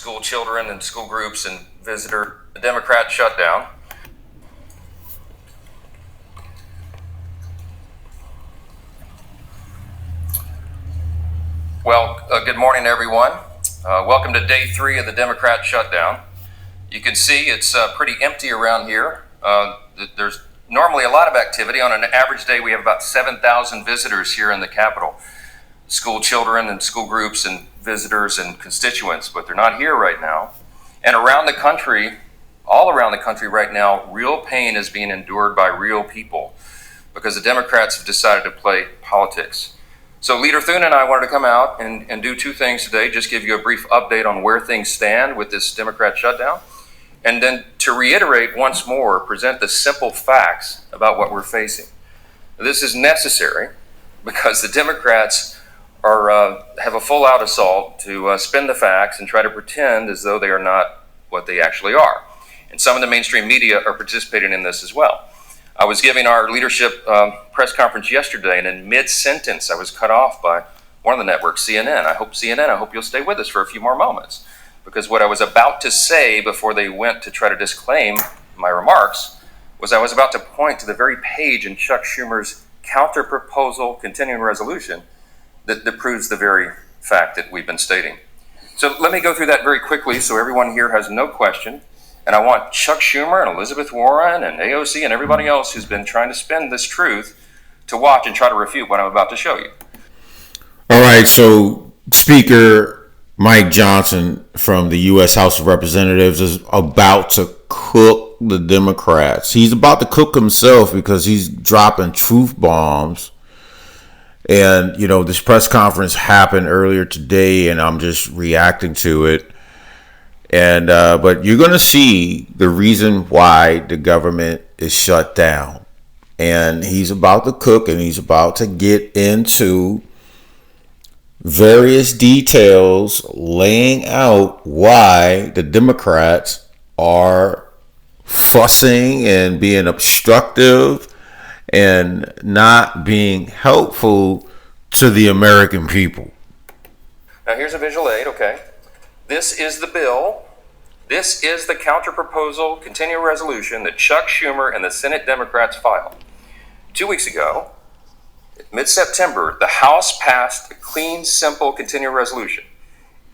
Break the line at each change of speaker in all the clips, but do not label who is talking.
school children and school groups and visitor, the Democrat shutdown. Well, good morning, everyone. Welcome to day 3 of the Democrat shutdown. You can see it's pretty empty around here. There's normally a lot of activity. On an average day, we have about 7,000 visitors here in the Capitol. School children and school groups and visitors and constituents, but they're not here right now. And around the country, all around the country right now, real pain is being endured by real people because the Democrats have decided to play politics. So Leader Thune and I wanted to come out and do 2 things today, just give you a brief update on where things stand with this Democrat shutdown, and then to reiterate once more, present the simple facts about what we're facing. This is necessary because the Democrats have a full-out assault to spin the facts and try to pretend as though they are not what they actually are. And some of the mainstream media are participating in this as well. I was giving our leadership press conference yesterday, and in mid-sentence, I was cut off by one of the networks, CNN. I hope you'll stay with us for a few more moments, because what I was about to say before they went to try to disclaim my remarks was I was about to point to the very page in Chuck Schumer's counter-proposal continuing resolution that proves the very fact that we've been stating. So let me go through that very quickly so everyone here has no question. And I want Chuck Schumer and Elizabeth Warren and AOC and everybody else who's been trying to spin this truth to watch and try to refute what I'm about to show you.
All right, so Speaker Mike Johnson from the U.S. House of Representatives is about to cook the Democrats. He's about to cook himself because he's dropping truth bombs. And, you know, this press conference happened earlier today, and I'm just reacting to it. And but you're going to see the reason why the government is shut down. And he's about to cook, and he's about to get into various details laying out why the Democrats are fussing and being obstructive and not being helpful to the American people.
Now here's a visual aid, okay? This is the bill. This is the counter-proposal continuing resolution that Chuck Schumer and the Senate Democrats filed. 2 weeks ago, mid-September, the House passed a clean, simple continuing resolution.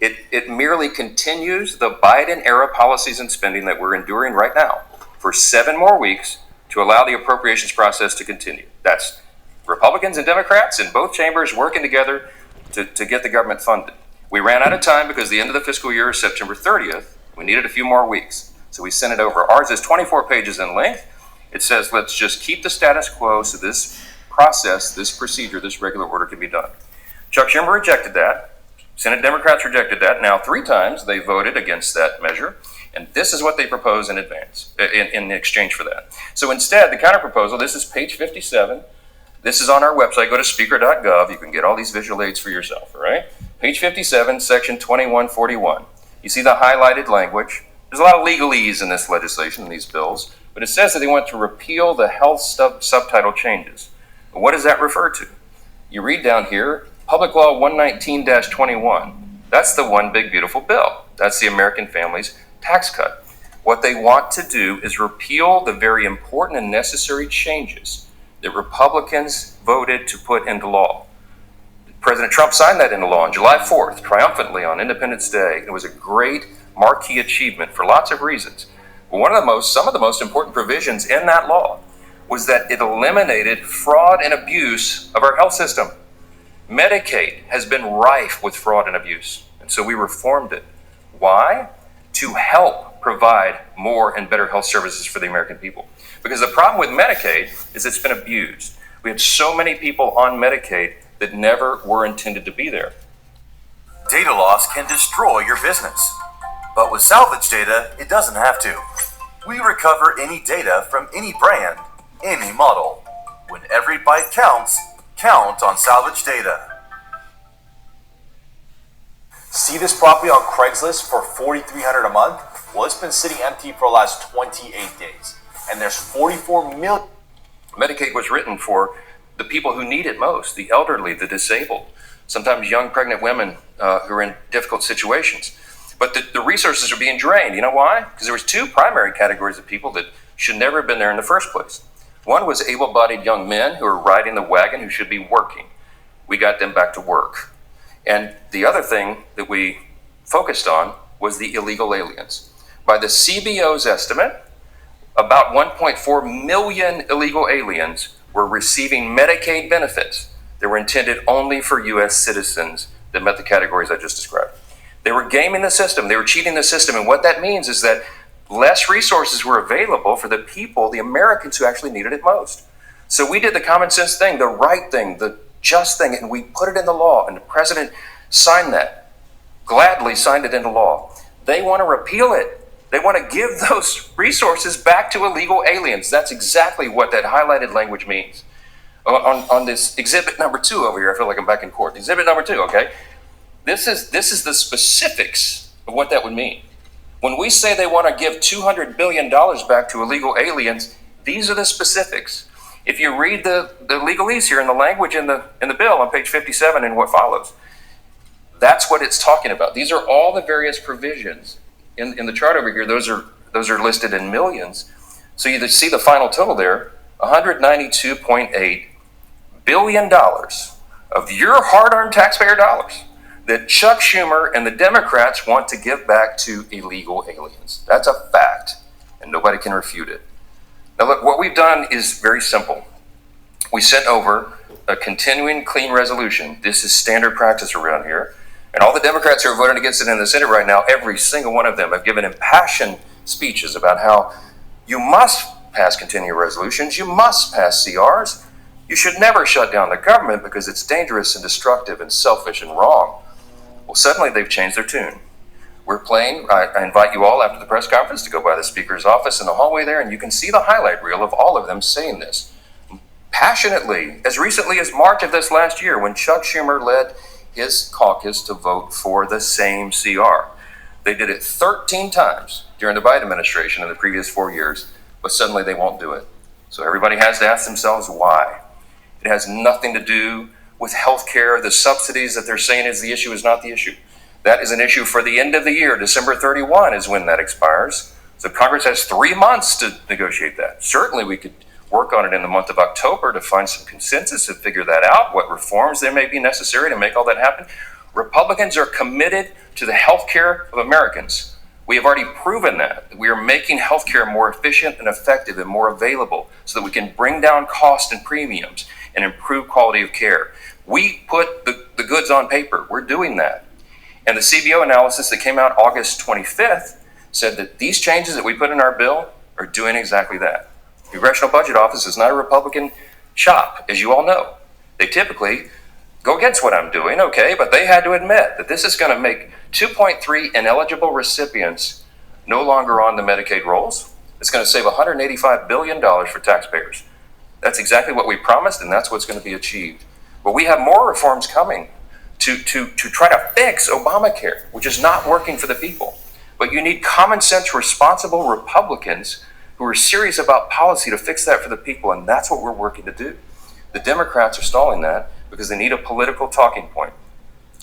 It merely continues the Biden-era policies and spending that we're enduring right now for 7 more weeks to allow the appropriations process to continue. That's Republicans and Democrats in both chambers working together to get the government funded. We ran out of time because the end of the fiscal year is September 30th. We needed a few more weeks, so we sent it over. Ours is 24 pages in length. It says, let's just keep the status quo so this process, this procedure, this regular order can be done. Chuck Schumer rejected that. Senate Democrats rejected that. Now 3 times they voted against that measure. And this is what they propose in advance, in exchange for that. So instead, the counterproposal, this is page 57. This is on our website. Go to speaker.gov. You can get all these visual aids for yourself, all right? Page 57, section 2141. You see the highlighted language. There's a lot of legalese in this legislation, in these bills, but it says that they want to repeal the health subtitle changes. What does that refer to? You read down here, Public Law 119-21. That's the one big beautiful bill. That's the American Families Tax Cut. What they want to do is repeal the very important and necessary changes that Republicans voted to put into law. President Trump signed that into law on July 4th, triumphantly on Independence Day. It was a great marquee achievement for lots of reasons. But some of the most important provisions in that law was that it eliminated fraud and abuse of our health system. Medicaid has been rife with fraud and abuse, and so we reformed it. Why? To help provide more and better health services for the American people. Because the problem with Medicaid is it's been abused. We have so many people on Medicaid that never were intended to be there.
Data loss can destroy your business, but with salvage data, it doesn't have to. We recover any data from any brand, any model. When every byte counts, count on salvage data.
See this property on Craigslist for $4,300 a month? Well, it's been sitting empty for the last 28 days, and there's 44 million.
Medicaid was written for the people who need it most, the elderly, the disabled, sometimes young pregnant women who are in difficult situations. But the resources are being drained. You know why? Because there was two primary categories of people that should never have been there in the first place. One was able-bodied young men who are riding the wagon who should be working. We got them back to work. And the other thing that we focused on was the illegal aliens. By the CBO's estimate, about 1.4 million illegal aliens were receiving Medicaid benefits that were intended only for U.S. citizens that met the categories I just described. They were gaming the system. They were cheating the system. And what that means is that less resources were available for the people, the Americans who actually needed it most. So we did the common sense thing, the right thing, the just thing, and we put it in the law. And the president signed that, gladly signed it into law. They want to repeal it. They want to give those resources back to illegal aliens. That's exactly what that highlighted language means. On this exhibit number 2 over here, I feel like I'm back in court. Exhibit number 2, okay? This is the specifics of what that would mean. When we say they want to give $200 billion back to illegal aliens, these are the specifics. If you read the legalese here in the language in the bill on page 57 and what follows, that's what it's talking about. These are all the various provisions. In the chart over here, those are listed in millions. So you see the final total there, $192.8 billion of your hard-earned taxpayer dollars that Chuck Schumer and the Democrats want to give back to illegal aliens. That's a fact, and nobody can refute it. Now look, what we've done is very simple. We sent over a continuing clean resolution. This is standard practice around here. And all the Democrats who are voting against it in the Senate right now, every single one of them have given impassioned speeches about how you must pass continuing resolutions, you must pass CRs, you should never shut down the government because it's dangerous and destructive and selfish and wrong. Well, suddenly they've changed their tune. We're playing, I invite you all after the press conference to go by the speaker's office in the hallway there, and you can see the highlight reel of all of them saying this passionately, as recently as March of this last year when Chuck Schumer led his caucus to vote for the same CR. They did it 13 times during the Biden administration in the previous 4 years, but suddenly they won't do it. So everybody has to ask themselves why. It has nothing to do with health care. The subsidies that they're saying is the issue is not the issue. That is an issue for the end of the year. December 31 is when that expires. So Congress has 3 months to negotiate that. Certainly we could work on it in the month of October to find some consensus and figure that out, what reforms there may be necessary to make all that happen. Republicans are committed to the health care of Americans. We have already proven that. We are making health care more efficient and effective and more available so that we can bring down cost and premiums and improve quality of care. We put the goods on paper. We're doing that. And the CBO analysis that came out August 25th said that these changes that we put in our bill are doing exactly that. The Congressional Budget Office is not a Republican shop, as you all know. They typically go against what I'm doing, okay, but they had to admit that this is going to make 2.3 ineligible recipients no longer on the Medicaid rolls. It's going to save $185 billion for taxpayers. That's exactly what we promised, and that's what's going to be achieved. But we have more reforms coming to try to fix Obamacare, which is not working for the people. But you need common sense, responsible Republicans who are serious about policy to fix that for the people, and that's what we're working to do. The Democrats are stalling that because they need a political talking point.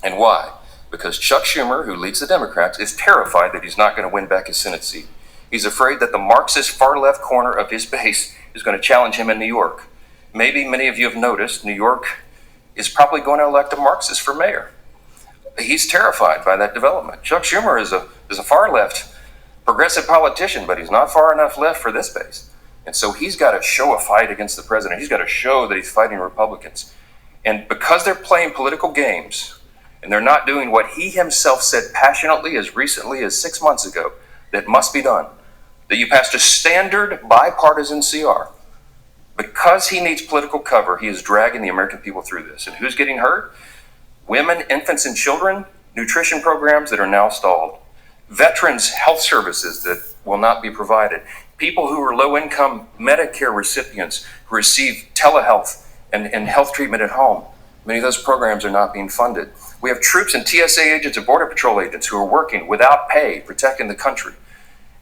And why? Because Chuck Schumer, who leads the Democrats, is terrified that he's not going to win back his Senate seat. He's afraid that the Marxist far-left corner of his base is going to challenge him in New York. Maybe many of you have noticed New York is probably going to elect a Marxist for mayor. He's terrified by that development. Chuck Schumer is a far-left progressive politician, but he's not far enough left for this base. And so he's got to show a fight against the president. He's got to show that he's fighting Republicans. And because they're playing political games, and they're not doing what he himself said passionately as recently as 6 months ago, that must be done, that you passed a standard bipartisan CR. Because he needs political cover, he is dragging the American people through this. And who's getting hurt? Women, infants, and children, nutrition programs that are now stalled, veterans' health services that will not be provided, people who are low-income Medicare recipients who receive telehealth and health treatment at home. Many of those programs are not being funded. We have troops and TSA agents and Border Patrol agents who are working without pay, protecting the country.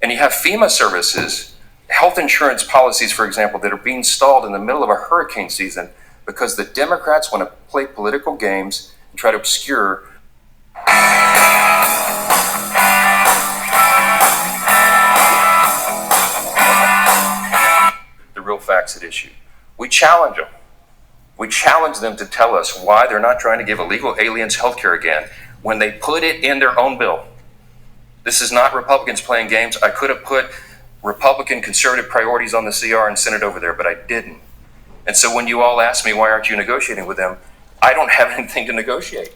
And you have FEMA services, health insurance policies, for example, that are being stalled in the middle of a hurricane season because the Democrats want to play political games and try to obscure Democrats at issue. We challenge them. We challenge them to tell us why they're not trying to give illegal aliens health care again when they put it in their own bill. This is not Republicans playing games. I could have put Republican conservative priorities on the CR and sent it over there, but I didn't. And so when you all ask me, why aren't you negotiating with them? I don't have anything to negotiate.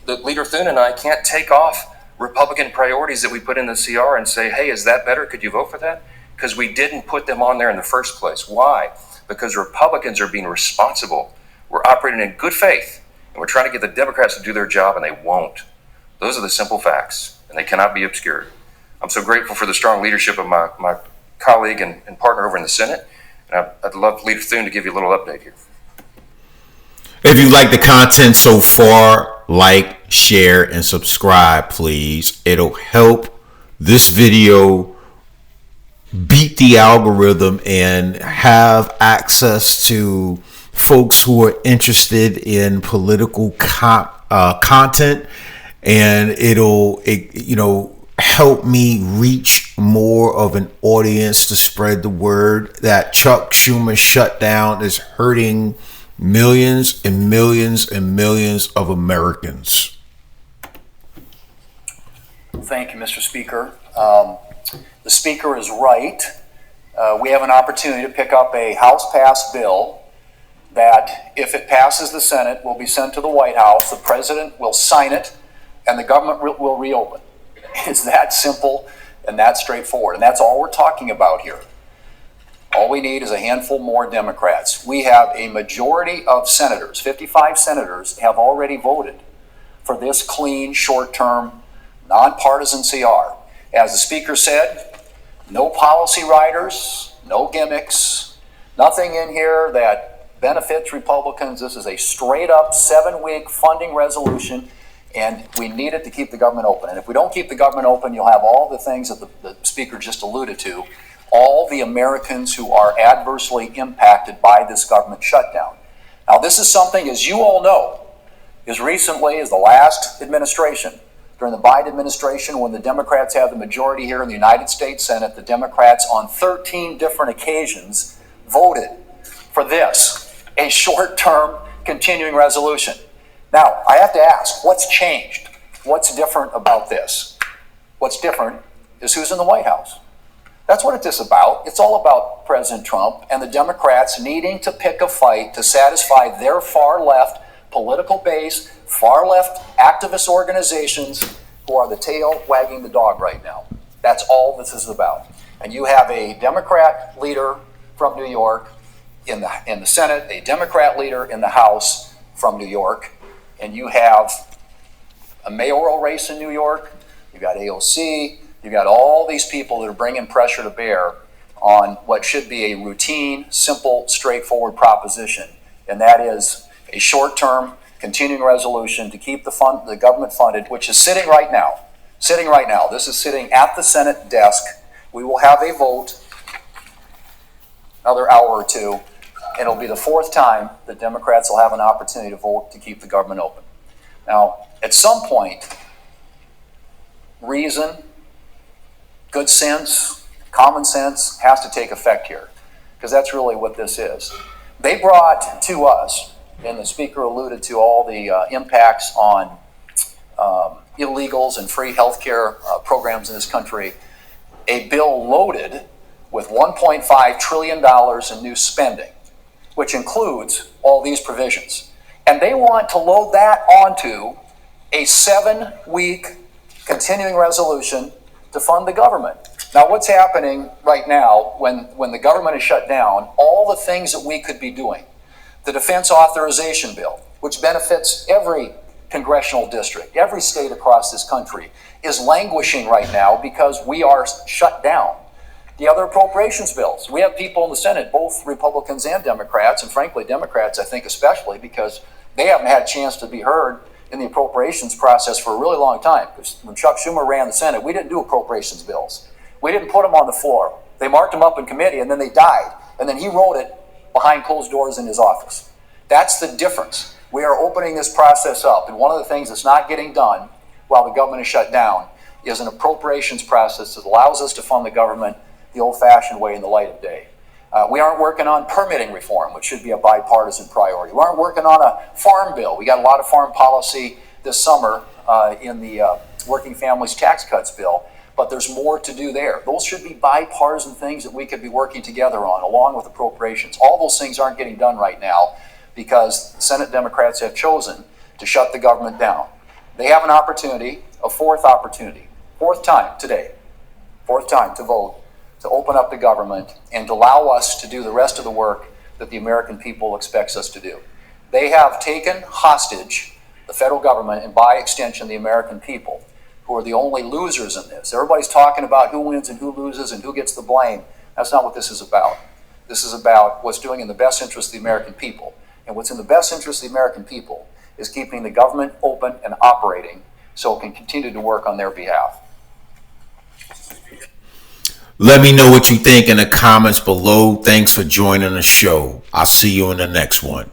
The Leader Thune and I can't take off Republican priorities that we put in the CR and say, hey, is that better? Could you vote for that? Because we didn't put them on there in the first place. Why? Because Republicans are being responsible. We're operating in good faith, and we're trying to get the Democrats to do their job, and they won't. Those are the simple facts, and they cannot be obscured. I'm so grateful for the strong leadership of my colleague and partner over in the Senate, and I'd love Leader Thune to give you a little update here.
If you like the content so far, like, share, and subscribe, please. It'll help this video beat the algorithm and have access to folks who are interested in political content, and it'll help me reach more of an audience to spread the word that Chuck Schumer's shutdown is hurting millions and millions and millions of Americans.
Thank you, Mr. Speaker. The Speaker is right. We have an opportunity to pick up a House-passed bill that, if it passes the Senate, will be sent to the White House. The President will sign it, and the government will reopen. It's that simple and that straightforward, and that's all we're talking about here. All we need is a handful more Democrats. We have a majority of senators, 55 senators, have already voted for this clean, short-term, nonpartisan CR. As the Speaker said, no policy riders, no gimmicks, nothing in here that benefits Republicans. This is a straight-up 7-week funding resolution, and we need it to keep the government open. And if we don't keep the government open, you'll have all the things that the Speaker just alluded to, all the Americans who are adversely impacted by this government shutdown. Now, this is something, as you all know, as recently as the last administration, during the Biden administration, when the Democrats had the majority here in the United States Senate, the Democrats on 13 different occasions voted for this, a short-term continuing resolution. Now, I have to ask, what's changed? What's different about this? What's different is who's in the White House. That's what it's about. It's all about President Trump and the Democrats needing to pick a fight to satisfy their far-left political base, far-left activist organizations who are the tail wagging the dog right now. That's all this is about. And you have a Democrat leader from New York in the Senate, a Democrat leader in the House from New York, and you have a mayoral race in New York, you got AOC, you got all these people that are bringing pressure to bear on what should be a routine, simple, straightforward proposition, and that is a short-term continuing resolution to keep the government funded, which is sitting right now. This is sitting at the Senate desk. We will have a vote another hour or two, and it'll be the 4th time that Democrats will have an opportunity to vote to keep the government open. Now, at some point, reason, good sense, common sense has to take effect here, because that's really what this is. They brought to us, and the Speaker alluded to all the impacts on illegals and free healthcare programs in this country, a bill loaded with $1.5 trillion in new spending, which includes all these provisions. And they want to load that onto a 7-week continuing resolution to fund the government. Now, what's happening right now when the government is shut down, all the things that we could be doing, the defense authorization bill, which benefits every congressional district, every state across this country, is languishing right now because we are shut down. The other appropriations bills, we have people in the Senate, both Republicans and Democrats, and frankly, Democrats, I think especially, because they haven't had a chance to be heard in the appropriations process for a really long time. Because when Chuck Schumer ran the Senate, we didn't do appropriations bills. We didn't put them on the floor. They marked them up in committee, and then they died. And then he wrote it behind closed doors in his office. That's the difference. We are opening this process up, and one of the things that's not getting done while the government is shut down is an appropriations process that allows us to fund the government the old-fashioned way in the light of day. We aren't working on permitting reform, which should be a bipartisan priority. We aren't working on a farm bill. We got a lot of farm policy this summer in the Working Families Tax Cuts bill, but there's more to do there. Those should be bipartisan things that we could be working together on, along with appropriations. All those things aren't getting done right now because Senate Democrats have chosen to shut the government down. They have an opportunity, a fourth time today, fourth time to vote, to open up the government and to allow us to do the rest of the work that the American people expects us to do. They have taken hostage the federal government and by extension the American people, who are the only losers in this. Everybody's talking about who wins and who loses and who gets the blame. That's not what this is about. This is about what's doing in the best interest of the American people. And what's in the best interest of the American people is keeping the government open and operating so it can continue to work on their behalf.
Let me know what you think in the comments below. Thanks for joining the show. I'll see you in the next one.